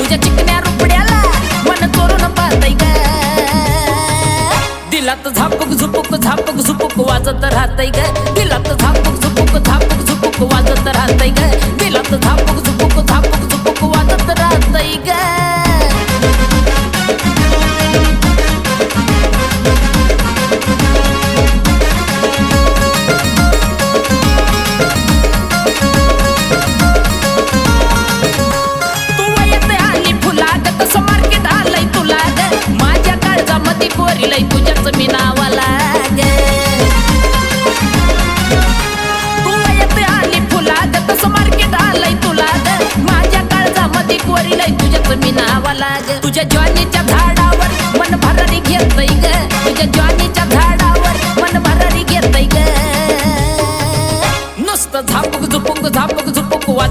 तुझ्या चिकन्या रुपड्याला मन चोरून पाहतय ग दिलात झापूक झुपूक झापूक झुपूक वाजत राहतय ग दिलात झापूक झुपूक झापूक झुपूक वाजत राहतय ग दिलात झापूक झुपूक झापूक झुपूक वाजत राहतय ग लई तुझ्याच मी नावाला ग तू येते आली फुलाग तसं मार्केट आलंय तुला ग माझ्या काळजामध्ये कोरी लई तुझ्याच मी नावाला ग तुझ्या